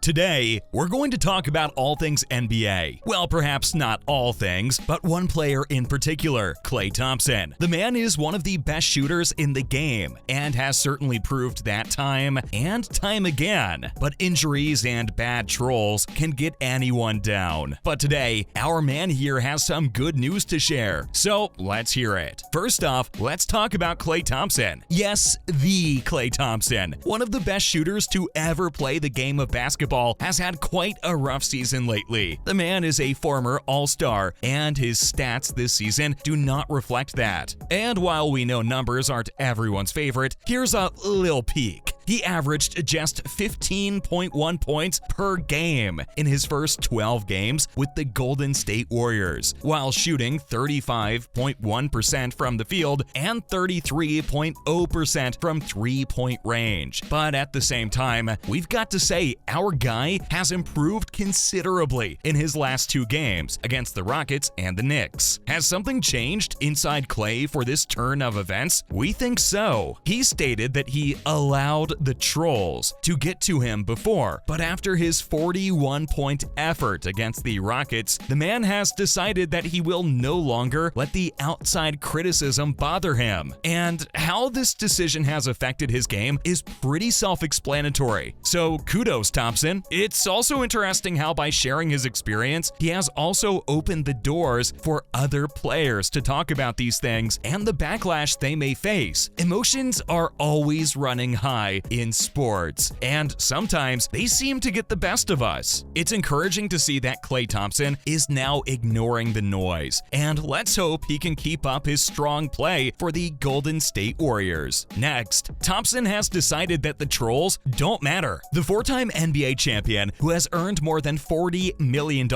Today, we're going to talk about all things NBA. Well, perhaps not all things, but one player in particular, Klay Thompson. The man is one of the best shooters in the game and has certainly proved that time and time again. But injuries and bad trolls can get anyone down. But today, our man here has some good news to share, so let's hear it. First off, let's talk about Klay Thompson. Yes, the Klay Thompson, one of the best shooters to ever play the game of basketball, has had quite a rough season lately. The man is a former All-Star, and his stats this season do not reflect that. And while we know numbers aren't everyone's favorite, here's a little peek. He averaged just 15.1 points per game in his first 12 games with the Golden State Warriors, while shooting 35.1% from the field and 33.0% from three-point range. But at the same time, we've got to say our guy has improved considerably in his last two games against the Rockets and the Knicks. Has something changed inside Klay for this turn of events? We think so. He stated that he allowed the trolls to get to him before, but after his 41-point effort against the Rockets, the man has decided that he will no longer let the outside criticism bother him. And how this decision has affected his game is pretty self-explanatory. So kudos, Thompson. It's also interesting how by sharing his experience, he has also opened the doors for other players to talk about these things and the backlash they may face. Emotions are always running high in sports, and sometimes they seem to get the best of us. It's encouraging to see that Klay Thompson is now ignoring the noise, and let's hope he can keep up his strong play for the Golden State Warriors. Next, Thompson has decided that the trolls don't matter. The four-time NBA champion, who has earned more than $40 million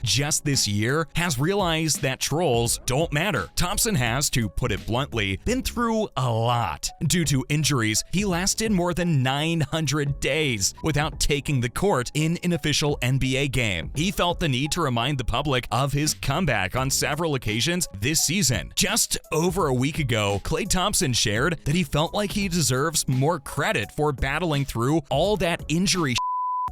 just this year, has realized that trolls don't matter. Thompson has, to put it bluntly, been through a lot. Due to injuries, he lasted more than 900 days without taking the court in an official NBA game. He felt the need to remind the public of his comeback on several occasions this season. Just over a week ago, Klay Thompson shared that he felt like he deserves more credit for battling through all that injury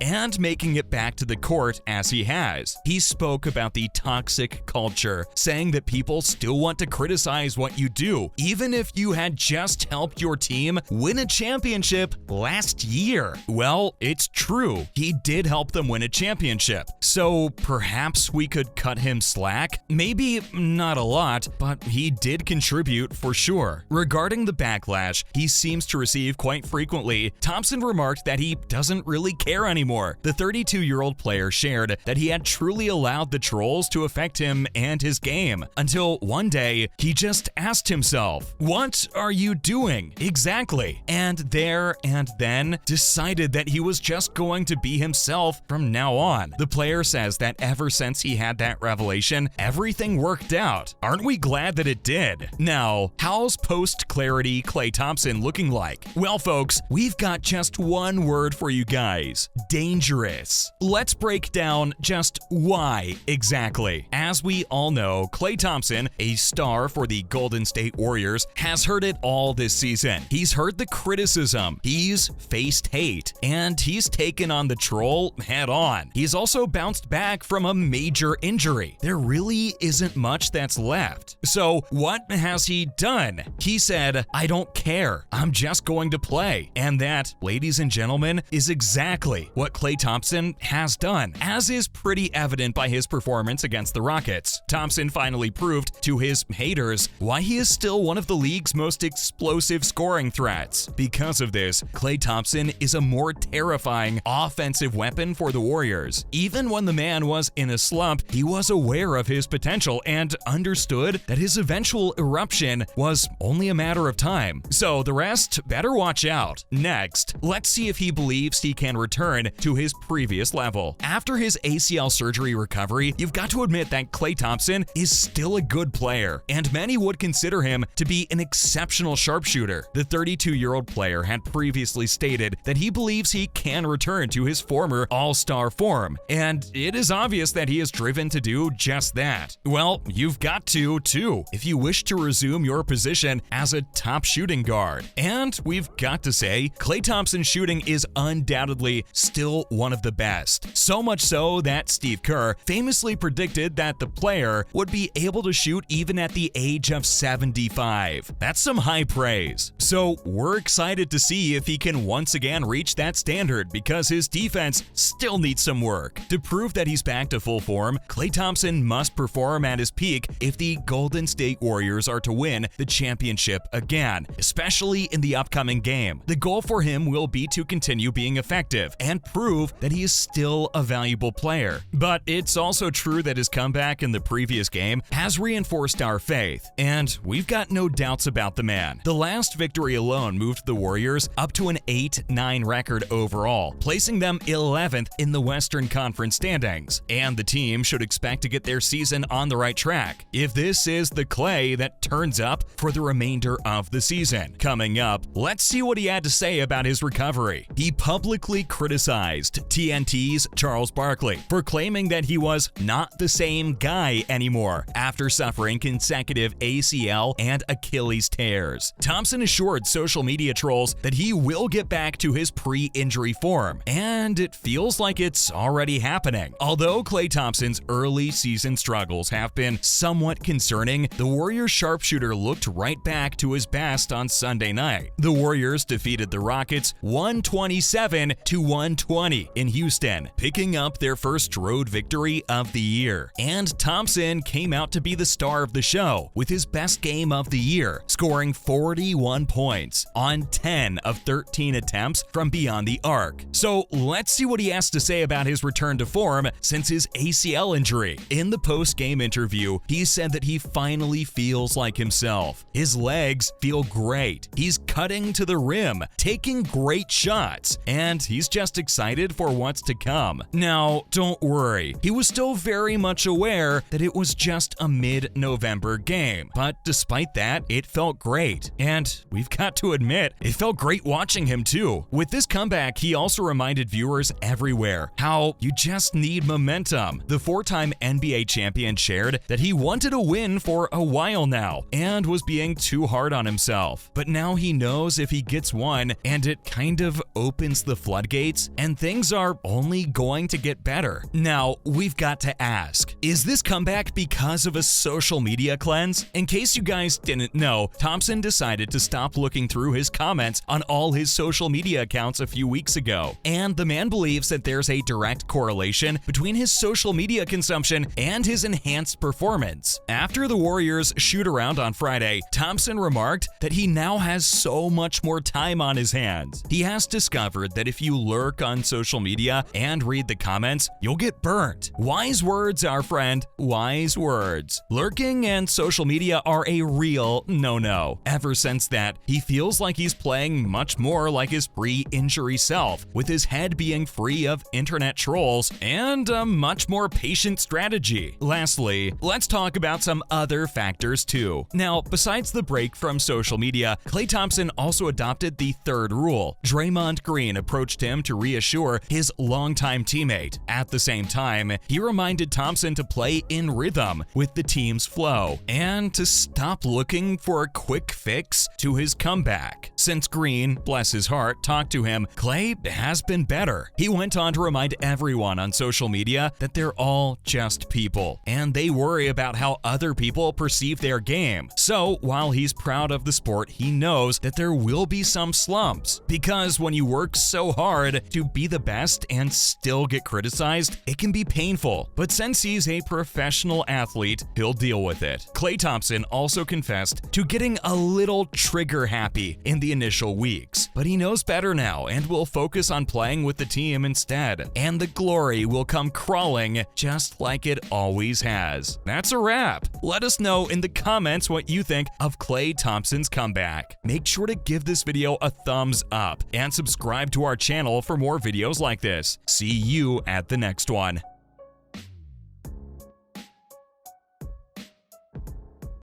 and making it back to the court as he has. He spoke about the toxic culture, saying that people still want to criticize what you do, even if you had just helped your team win a championship last year. Well, it's true. He did help them win a championship. So perhaps we could cut him slack? Maybe not a lot, but he did contribute for sure. Regarding the backlash he seems to receive quite frequently, Thompson remarked that he doesn't really care anymore. The 32-year-old player shared that he had truly allowed the trolls to affect him and his game, until one day he just asked himself, "What are you doing exactly?" And there and then decided that he was just going to be himself from now on. The player says that ever since he had that revelation, everything worked out. Aren't we glad that it did? Now, how's post-clarity Klay Thompson looking like? Well, folks, we've got just one word for you guys: dangerous. Let's break down just why exactly. As we all know, Klay Thompson, a star for the Golden State Warriors, has heard it all this season. He's heard the criticism, he's faced hate, and he's taken on the troll head on. He's also bounced back from a major injury. There really isn't much that's left. So what has he done? He said, "I don't care. I'm just going to play." And that, ladies and gentlemen, is exactly what Klay Thompson has done, as is pretty evident by his performance against the Rockets. Thompson finally proved to his haters why he is still one of the league's most explosive scoring threats. Because of this, Klay Thompson is a more terrifying offensive weapon for the Warriors. Even when the man was in a slump, he was aware of his potential and understood that his eventual eruption was only a matter of time. So the rest better watch out. Next, let's see if he believes he can return to his previous level. After his ACL surgery recovery, you've got to admit that Klay Thompson is still a good player, and many would consider him to be an exceptional sharpshooter. The 32-year-old player had previously stated that he believes he can return to his former All-Star form, and it is obvious that he is driven to do just that. Well, you've got to, too, if you wish to resume your position as a top shooting guard. And we've got to say, Klay Thompson's shooting is undoubtedly still still one of the best. So much so that Steve Kerr famously predicted that the player would be able to shoot even at the age of 75. That's some high praise. So we're excited to see if he can once again reach that standard because his defense still needs some work. To prove that he's back to full form, Klay Thompson must perform at his peak if the Golden State Warriors are to win the championship again, especially in the upcoming game. The goal for him will be to continue being effective and prove that he is still a valuable player. But it's also true that his comeback in the previous game has reinforced our faith, and we've got no doubts about the man. The last victory alone moved the Warriors up to an 8-9 record overall, placing them 11th in the Western Conference standings, and the team should expect to get their season on the right track if this is the Klay that turns up for the remainder of the season. Coming up, let's see what he had to say about his recovery. He publicly criticized TNT's Charles Barkley for claiming that he was not the same guy anymore after suffering consecutive ACL and Achilles tears. Thompson assured social media trolls that he will get back to his pre-injury form, and it feels like it's already happening. Although Klay Thompson's early season struggles have been somewhat concerning, the Warriors sharpshooter looked right back to his best on Sunday night. The Warriors defeated the Rockets 127-120 in Houston, picking up their first road victory of the year. And Thompson came out to be the star of the show with his best game of the year, scoring 41 points on 10 of 13 attempts from beyond the arc. So let's see what he has to say about his return to form since his ACL injury. In the post-game interview, he said that he finally feels like himself. His legs feel great. He's cutting to the rim, taking great shots, and he's just excited for what's to come. Now, don't worry. He was still very much aware that it was just a mid-November game, but despite that, it felt great. And we've got to admit, it felt great watching him too. With this comeback, he also reminded viewers everywhere how you just need momentum. The four-time NBA champion shared that he wanted a win for a while now and was being too hard on himself. But now he knows if he gets one, and it kind of opens the floodgates, and things are only going to get better. Now, we've got to ask, is this comeback because of a social media cleanse? In case you guys didn't know, Thompson decided to stop looking through his comments on all his social media accounts a few weeks ago, and the man believes that there's a direct correlation between his social media consumption and his enhanced performance. After the Warriors shoot-around on Friday, Thompson remarked that he now has so much more time on his hands. He has discovered that if you lurk on social media and read the comments, you'll get burnt. Wise words, our friend, wise words. Lurking and social media are a real no-no. Ever since that, he feels like he's playing much more like his pre-injury self, with his head being free of internet trolls and a much more patient strategy. Lastly, let's talk about some other factors too. Now, besides the break from social media, Klay Thompson also adopted the third rule. Draymond Green approached him to reassure his longtime teammate. At the same time, he reminded Thompson to play in rhythm with the team's flow and to stop looking for a quick fix to his comeback. Since Green, bless his heart, talked to him, Klay has been better. He went on to remind everyone on social media that they're all just people, and they worry about how other people perceive their game. So, while he's proud of the sport, he knows that there will be some slumps, because when you work so hard to be the best and still get criticized, it can be painful. But since he's a professional athlete, he'll deal with it. Klay Thompson also confessed to getting a little trigger happy in the initial weeks, but he knows better now and will focus on playing with the team instead, and the glory will come crawling just like it always has. That's a wrap. Let us know in the comments what you think of Klay Thompson's comeback. Make sure to give this video a thumbs up and subscribe to our channel for more videos like this. See you at the next one.